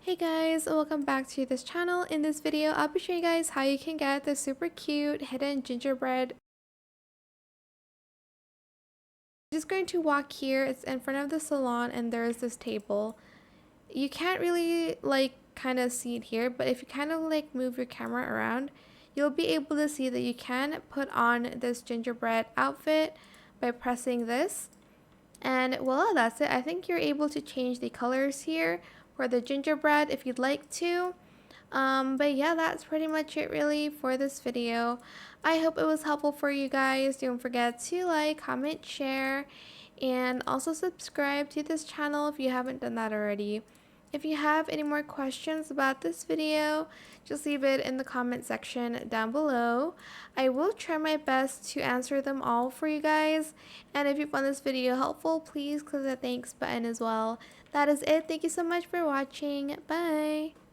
Hey guys, welcome back to this channel. In this video, I'll be showing you guys how you can get this super cute hidden gingerbread. I'm just going to walk here. It's in front of the salon and there's this table. You can't really kind of see it here, but if you kind of move your camera around, you'll be able to see that you can put on this gingerbread outfit by pressing this. And voila, that's it. I think you're able to change the colors here for the gingerbread if you'd like to. But yeah, that's pretty much it really for this video. I hope it was helpful for you guys. Don't forget to like, comment, share, and also subscribe to this channel if you haven't done that already. If you have any more questions about this video, just leave it in the comment section down below. I will try my best to answer them all for you guys. And if you found this video helpful, please click the thanks button as well. That is it. Thank you so much for watching. Bye!